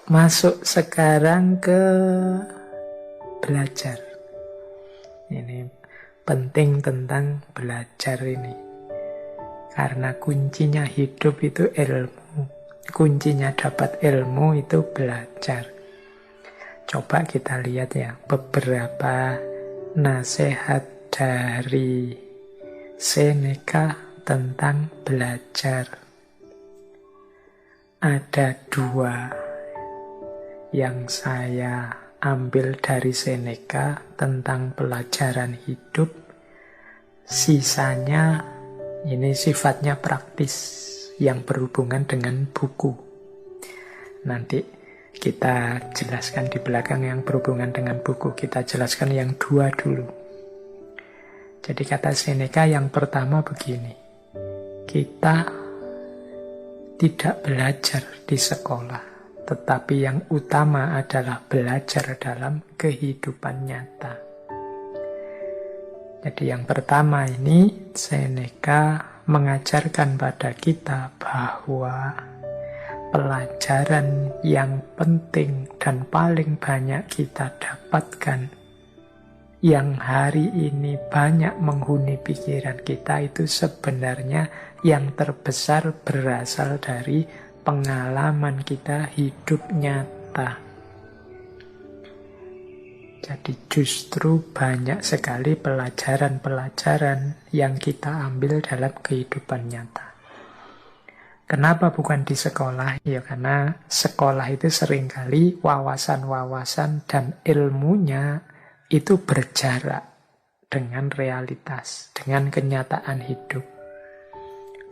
masuk sekarang ke belajar. Ini penting tentang belajar ini. Karena kuncinya hidup itu ilmu. Kuncinya dapat ilmu itu belajar. Coba kita lihat ya beberapa nasihat dari Seneca tentang belajar. Ada 2 yang saya ambil dari Seneca tentang pelajaran hidup. Sisanya ini sifatnya praktis yang berhubungan dengan buku. Nanti kita jelaskan di belakang yang berhubungan dengan buku. Kita jelaskan yang 2 dulu. Jadi kata Seneca yang pertama begini. Kita tidak belajar di sekolah, tetapi yang utama adalah belajar dalam kehidupan nyata. Jadi yang pertama ini Seneca mengajarkan pada kita bahwa pelajaran yang penting dan paling banyak kita dapatkan, yang hari ini banyak menghuni pikiran kita, itu sebenarnya yang terbesar berasal dari pengalaman kita hidup nyata. Jadi justru banyak sekali pelajaran-pelajaran yang kita ambil dalam kehidupan nyata. Kenapa bukan di sekolah? Ya karena sekolah itu seringkali wawasan-wawasan dan ilmunya itu berjarak dengan realitas, dengan kenyataan hidup.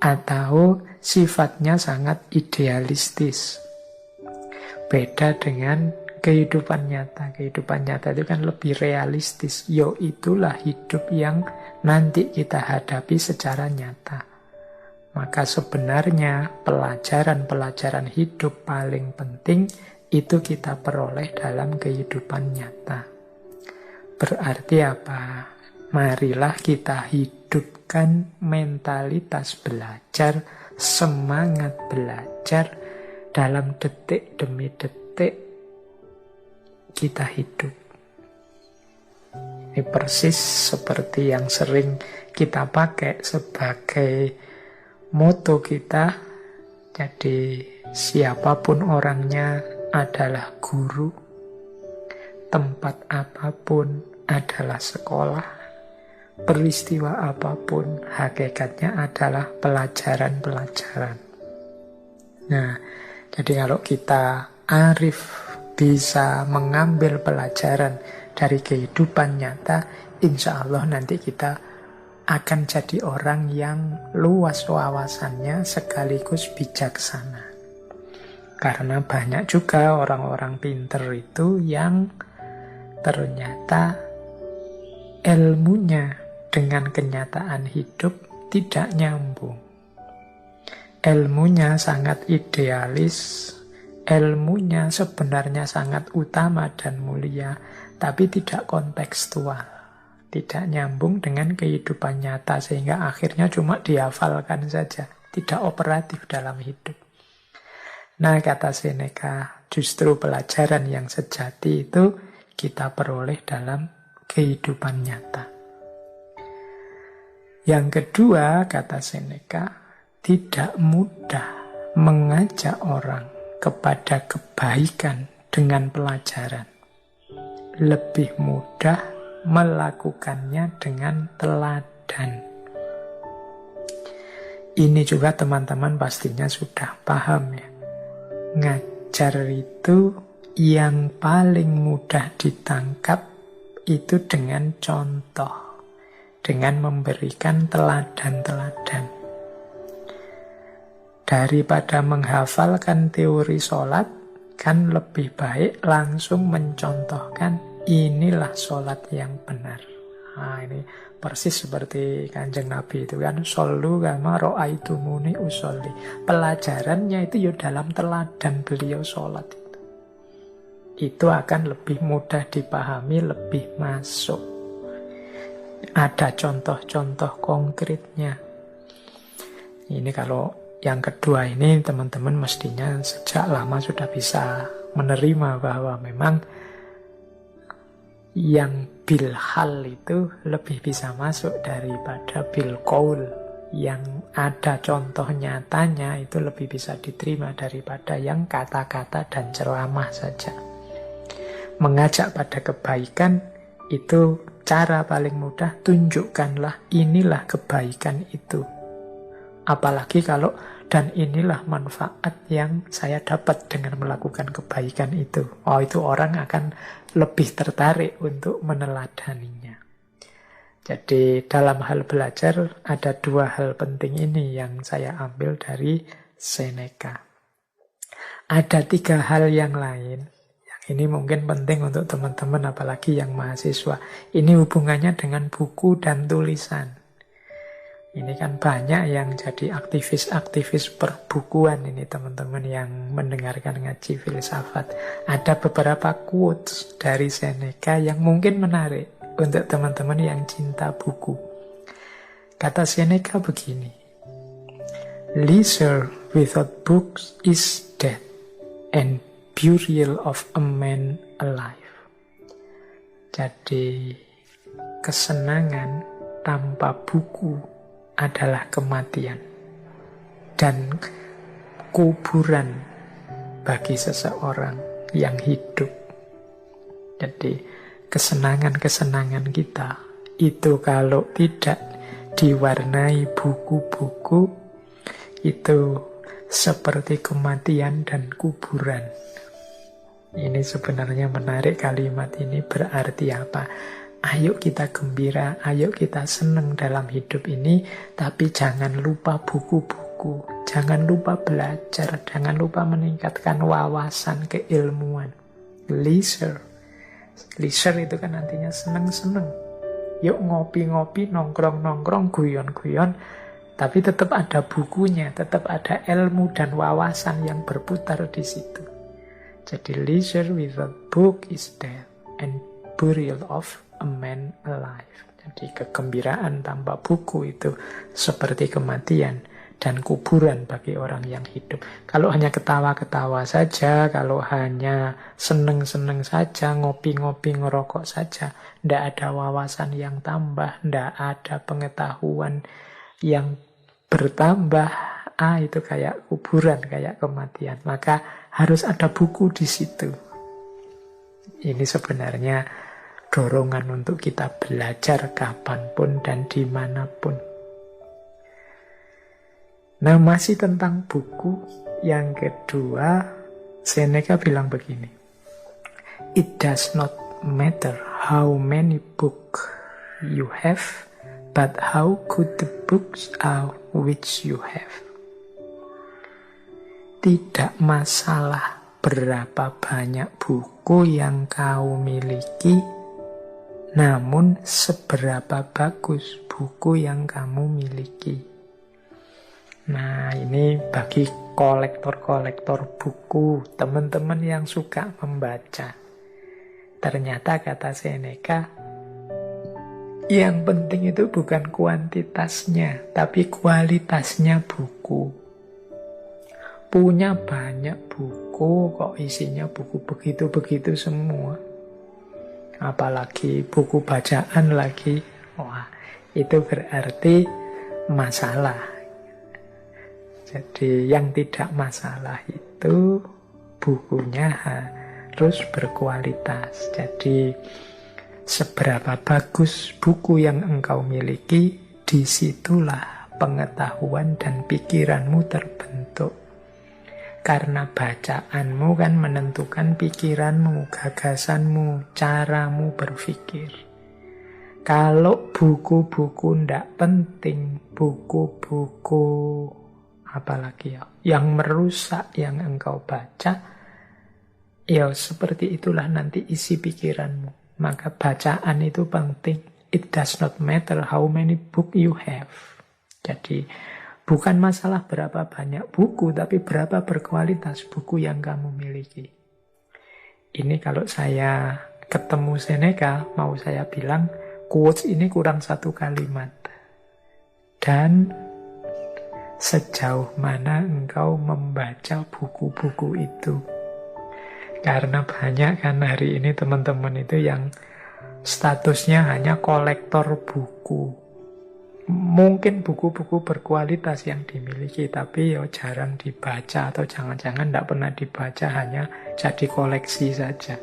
Atau sifatnya sangat idealistis. Beda dengan kehidupan nyata. Kehidupan nyata itu kan lebih realistis. Yo itulah hidup yang nanti kita hadapi secara nyata. Maka sebenarnya pelajaran-pelajaran hidup paling penting itu kita peroleh dalam kehidupan nyata. Berarti apa? Marilah kita hidupkan mentalitas belajar, semangat belajar dalam detik demi detik kita hidup. Ini persis seperti yang sering kita pakai sebagai moto kita. Jadi siapapun orangnya adalah guru, tempat apapun adalah sekolah, peristiwa apapun hakikatnya adalah pelajaran-pelajaran. Nah, jadi kalau kita arif bisa mengambil pelajaran dari kehidupan nyata, insya Allah nanti kita akan jadi orang yang luas wawasannya sekaligus bijaksana. Karena banyak juga orang-orang pinter itu yang ternyata ilmunya dengan kenyataan hidup tidak nyambung. Ilmunya sangat idealis, ilmunya sebenarnya sangat utama dan mulia, tapi tidak kontekstual, tidak nyambung dengan kehidupan nyata, sehingga akhirnya cuma dihafalkan saja, tidak operatif dalam hidup. Nah, kata Seneca, justru pelajaran yang sejati itu kita peroleh dalam kehidupan nyata. Yang kedua, kata Seneca, tidak mudah mengajak orang kepada kebaikan dengan pelajaran. Lebih mudah melakukannya dengan teladan. Ini juga teman-teman pastinya sudah paham ya. Ngajar itu yang paling mudah ditangkap itu dengan contoh, dengan memberikan teladan-teladan. Daripada menghafalkan teori sholat, kan lebih baik langsung mencontohkan inilah sholat yang benar. Nah, ini persis seperti Kanjeng Nabi itu kan, shollu kama ra'aitumuni usolli. Pelajarannya itu ya dalam teladan beliau sholat itu. Itu akan lebih mudah dipahami, lebih masuk. Ada contoh-contoh konkretnya. Ini kalau yang kedua ini teman-teman mestinya sejak lama sudah bisa menerima bahwa memang yang bil hal itu lebih bisa masuk daripada bil qaul. Yang ada contoh nyatanya itu lebih bisa diterima daripada yang kata-kata dan ceramah saja. Mengajak pada kebaikan itu cara paling mudah, tunjukkanlah inilah kebaikan itu. Apalagi kalau dan inilah manfaat yang saya dapat dengan melakukan kebaikan itu. Oh, itu orang akan lebih tertarik untuk meneladaninya. Jadi dalam hal belajar ada dua hal penting ini yang saya ambil dari Seneca. Ada tiga hal yang lain. Yang ini mungkin penting untuk teman-teman apalagi yang mahasiswa. Ini hubungannya dengan buku dan tulisan. Ini kan banyak yang jadi aktivis-aktivis perbukuan ini teman-teman yang mendengarkan ngaji filsafat. Ada beberapa quotes dari Seneca yang mungkin menarik untuk teman-teman yang cinta buku. Kata Seneca begini, "Leisure without books is death, and burial of a man alive." Jadi, kesenangan tanpa buku adalah kematian. Dan kuburan bagi seseorang yang hidup. Jadi, kesenangan-kesenangan kita itu kalau tidak diwarnai buku-buku, itu seperti kematian dan kuburan. Ini sebenarnya menarik kalimat ini berarti apa? Ayo kita gembira, ayo kita senang dalam hidup ini, tapi jangan lupa buku-buku, jangan lupa belajar, jangan lupa meningkatkan wawasan keilmuan. Leisure itu kan artinya senang-senang. Yuk ngopi-ngopi, nongkrong-nongkrong, guyon-guyon, tapi tetap ada bukunya, tetap ada ilmu dan wawasan yang berputar di situ. Jadi leisure without book is death, and burial of a man alive. Jadi kegembiraan tanpa buku itu seperti kematian dan kuburan bagi orang yang hidup. Kalau hanya ketawa-ketawa saja, kalau hanya seneng-seneng saja, ngopi-ngopi, ngerokok saja, ndak ada wawasan yang tambah, ndak ada pengetahuan yang bertambah, itu kayak kuburan, kayak kematian. Maka harus ada buku di situ. Ini sebenarnya dorongan untuk kita belajar kapanpun dan dimanapun. Nah, masih tentang buku, yang kedua, Seneca bilang begini, "It does not matter how many books you have, but how good the books are which you have." Tidak masalah berapa banyak buku yang kau miliki, namun seberapa bagus buku yang kamu miliki. Nah, ini bagi kolektor-kolektor buku, teman-teman yang suka membaca. Ternyata kata Seneca, yang penting itu bukan kuantitasnya, tapi kualitasnya buku. Punya banyak buku, kok isinya buku begitu-begitu semua. Apalagi buku bacaan lagi, wah, itu berarti masalah. Jadi yang tidak masalah itu bukunya harus berkualitas. Jadi seberapa bagus buku yang engkau miliki, disitulah pengetahuan dan pikiranmu terbentuk. Karena bacaanmu kan menentukan pikiranmu, gagasanmu, caramu berpikir. Kalau buku-buku ndak penting, buku-buku apalagi yang merusak yang engkau baca, ya seperti itulah nanti isi pikiranmu. Maka bacaan itu penting. It does not matter how many book you have. Jadi bukan masalah berapa banyak buku, tapi berapa berkualitas buku yang kamu miliki. Ini kalau saya ketemu Seneca, mau saya bilang, quotes ini kurang satu kalimat. Dan sejauh mana engkau membaca buku-buku itu. Karena banyak kan hari ini teman-teman itu yang statusnya hanya kolektor buku. Mungkin buku-buku berkualitas yang dimiliki, tapi ya jarang dibaca, atau jangan-jangan tidak pernah dibaca, hanya jadi koleksi saja.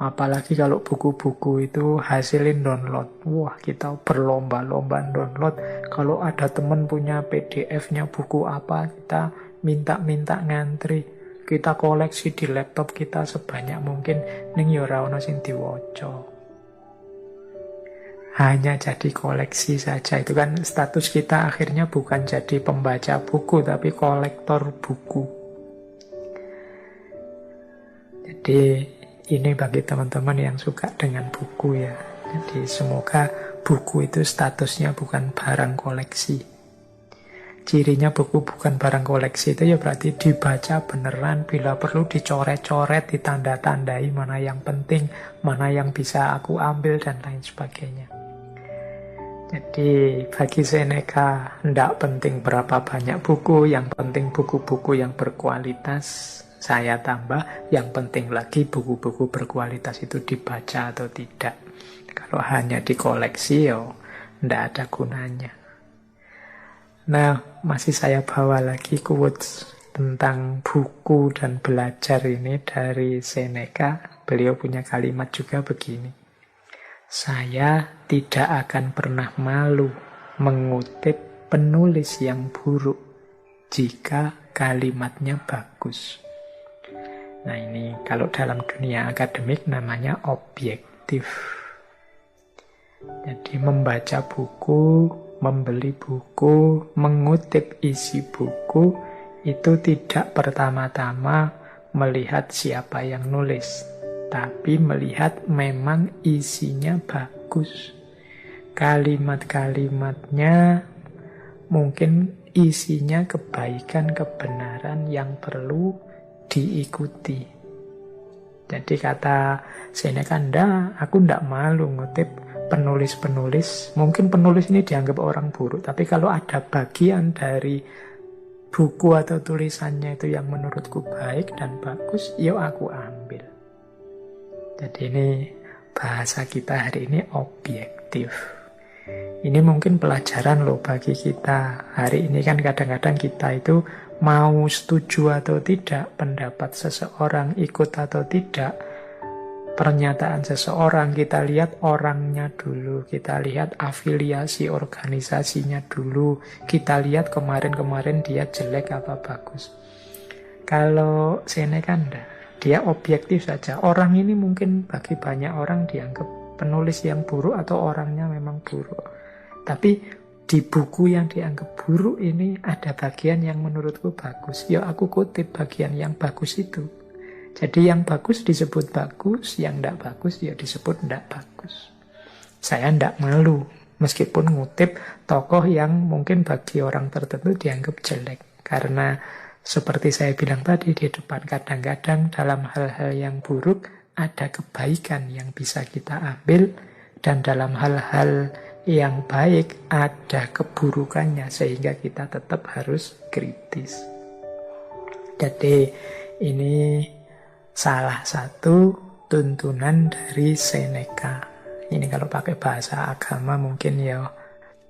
Apalagi kalau buku-buku itu hasilin download. Wah, kita berlomba-lomba download. Kalau ada teman punya PDF-nya buku apa, kita minta-minta ngantri. Kita koleksi di laptop kita sebanyak mungkin, ning ya ora ono sing diwaca. Hanya jadi koleksi saja. Itu kan status kita akhirnya bukan jadi pembaca buku, tapi kolektor buku. Jadi ini bagi teman-teman yang suka dengan buku ya. Jadi semoga buku itu statusnya bukan barang koleksi. Cirinya buku bukan barang koleksi itu ya berarti dibaca beneran, bila perlu dicoret-coret, ditanda-tandai mana yang penting, mana yang bisa aku ambil, dan lain sebagainya. Jadi bagi Seneca tidak penting berapa banyak buku, yang penting buku-buku yang berkualitas. Saya tambah, yang penting lagi buku-buku berkualitas itu dibaca atau tidak. Kalau hanya dikoleksi ya tidak ada gunanya. Nah, masih saya bawa lagi quotes tentang buku dan belajar ini dari Seneca. Beliau punya kalimat juga begini. Saya tidak akan pernah malu mengutip penulis yang buruk jika kalimatnya bagus. Nah ini kalau dalam dunia akademik namanya objektif. Jadi membaca buku, membeli buku, mengutip isi buku itu tidak pertama-tama melihat siapa yang nulis, tapi melihat memang isinya bagus. Kalimat-kalimatnya mungkin isinya kebaikan, kebenaran yang perlu diikuti. Jadi kata Seneca, aku ndak malu ngutip penulis-penulis. Mungkin penulis ini dianggap orang buruk, tapi kalau ada bagian dari buku atau tulisannya itu yang menurutku baik dan bagus, yuk aku ambil. Jadi ini bahasa kita hari ini objektif. Ini mungkin pelajaran loh bagi kita. Hari ini kan kadang-kadang kita itu mau setuju atau tidak pendapat seseorang, ikut atau tidak pernyataan seseorang, kita lihat orangnya dulu, kita lihat afiliasi organisasinya dulu, kita lihat kemarin-kemarin dia jelek apa bagus. Kalau Seneca enggak. Dia objektif saja. Orang ini mungkin bagi banyak orang dianggap penulis yang buruk atau orangnya memang buruk. Tapi di buku yang dianggap buruk ini ada bagian yang menurutku bagus. Ya aku kutip bagian yang bagus itu. Jadi yang bagus disebut bagus, yang tidak bagus ya disebut tidak bagus. Saya tidak malu meskipun ngutip tokoh yang mungkin bagi orang tertentu dianggap jelek. Karena seperti saya bilang tadi di depan, kadang-kadang dalam hal-hal yang buruk ada kebaikan yang bisa kita ambil, dan dalam hal-hal yang baik ada keburukannya, sehingga kita tetap harus kritis. Jadi ini salah satu tuntunan dari Seneca. Ini kalau pakai bahasa agama mungkin ya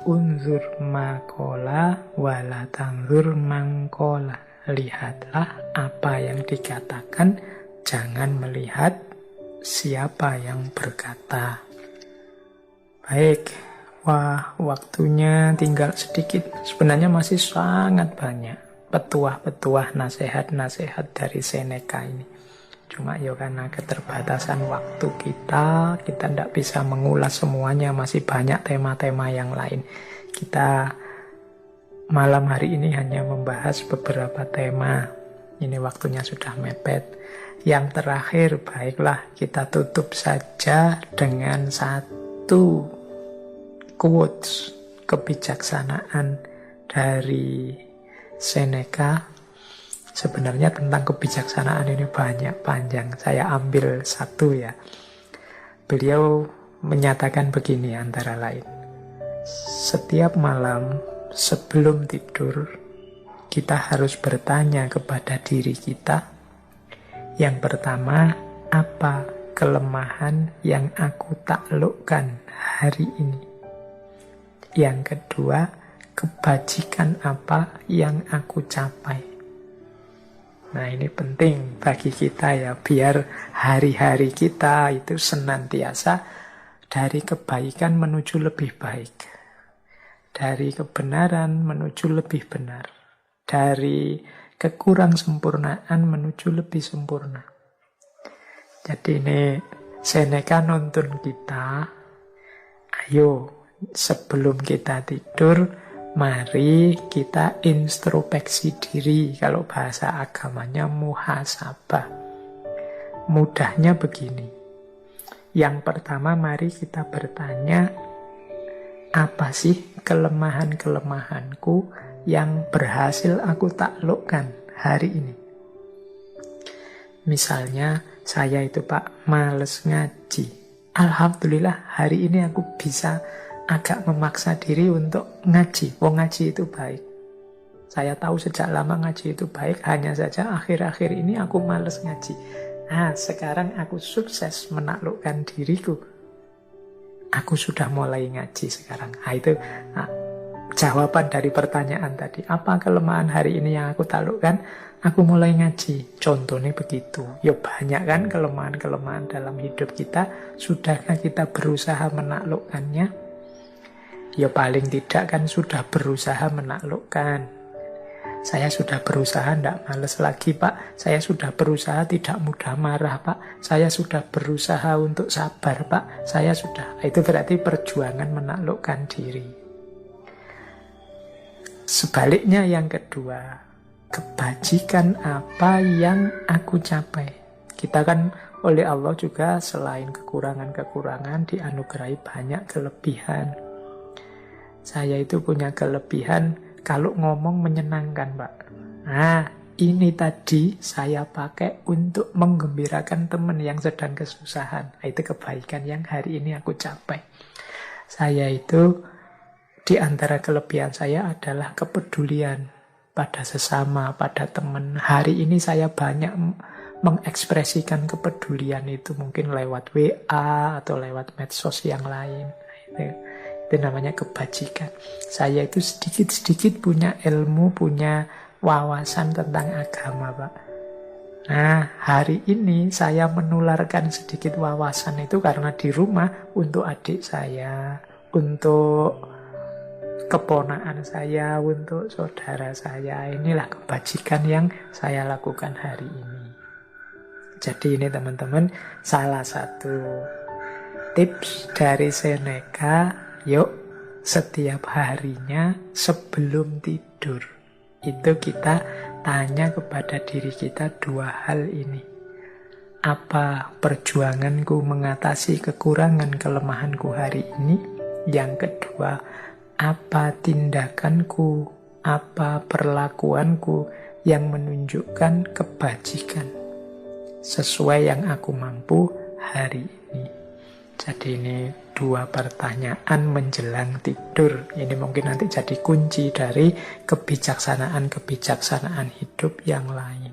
unzur makola wala tanzur mangkola. Lihatlah apa yang dikatakan, jangan melihat siapa yang berkata. Baik, wah waktunya tinggal sedikit. Sebenarnya masih sangat banyak petuah-petuah, nasihat-nasihat dari Seneca ini. Cuma ya karena keterbatasan waktu kita tidak bisa mengulas semuanya, masih banyak tema-tema yang lain. Kita malam hari ini hanya membahas beberapa tema. Ini waktunya sudah mepet. Yang terakhir, baiklah kita tutup saja dengan satu quotes kebijaksanaan dari Seneca. Sebenarnya tentang kebijaksanaan ini banyak, panjang. Saya ambil satu ya. Beliau menyatakan begini antara lain. Setiap malam sebelum tidur, kita harus bertanya kepada diri kita. Yang pertama, apa kelemahan yang aku taklukkan hari ini? Yang kedua, kebajikan apa yang aku capai? Nah, ini penting bagi kita ya, biar hari-hari kita itu senantiasa dari kebaikan menuju lebih baik. Dari kebenaran menuju lebih benar. Dari kekurang sempurnaan menuju lebih sempurna. Jadi ini Seneca nuntun kita, ayo sebelum kita tidur, mari kita introspeksi diri. Kalau bahasa agamanya muhasabah. Mudahnya begini. Yang pertama, mari kita bertanya, apa sih kelemahan-kelemahanku yang berhasil aku taklukkan hari ini? Misalnya, saya itu Pak, males ngaji. Alhamdulillah, hari ini aku bisa agak memaksa diri untuk ngaji. Ngaji itu baik. Saya tahu sejak lama ngaji itu baik, hanya saja akhir-akhir ini aku males ngaji. Nah, sekarang aku sukses menaklukkan diriku. Aku sudah mulai ngaji sekarang. Nah, itu jawaban dari pertanyaan tadi. Apa kelemahan hari ini yang aku taklukkan? Aku mulai ngaji. Contohnya begitu. Ya banyak kan kelemahan-kelemahan dalam hidup kita. Sudahkah kita berusaha menaklukkannya? Ya paling tidak kan sudah berusaha menaklukkan. Saya sudah berusaha tidak males lagi Pak. Saya sudah berusaha tidak mudah marah Pak. Saya sudah berusaha untuk sabar Pak. Saya sudah. Itu berarti perjuangan menaklukkan diri. Sebaliknya yang kedua, kebajikan apa yang aku capai. Kita kan oleh Allah juga selain kekurangan-kekurangan dianugerahi banyak kelebihan. Saya itu punya kelebihan kalau ngomong menyenangkan, Pak. Nah, ini tadi saya pakai untuk menggembirakan teman yang sedang kesusahan. Itu kebaikan yang hari ini aku capai. Saya itu, di antara kelebihan saya adalah kepedulian pada sesama, pada teman. Hari ini saya banyak mengekspresikan kepedulian itu mungkin lewat WA atau lewat medsos yang lain. Itu namanya kebajikan. Saya itu sedikit-sedikit punya ilmu, punya wawasan tentang agama, Pak. Nah, hari ini saya menularkan sedikit wawasan itu karena di rumah untuk adik saya, untuk keponakan saya, untuk saudara saya. Inilah kebajikan yang saya lakukan hari ini. Jadi ini teman-teman, salah satu tips dari Seneca. Yuk, setiap harinya sebelum tidur itu kita tanya kepada diri kita dua hal ini. Apa perjuanganku mengatasi kekurangan kelemahanku hari ini? Yang kedua, apa tindakanku, apa perlakuanku yang menunjukkan kebajikan sesuai yang aku mampu hari ini. Jadi ini dua pertanyaan menjelang tidur. Ini mungkin nanti jadi kunci dari kebijaksanaan-kebijaksanaan hidup yang lain.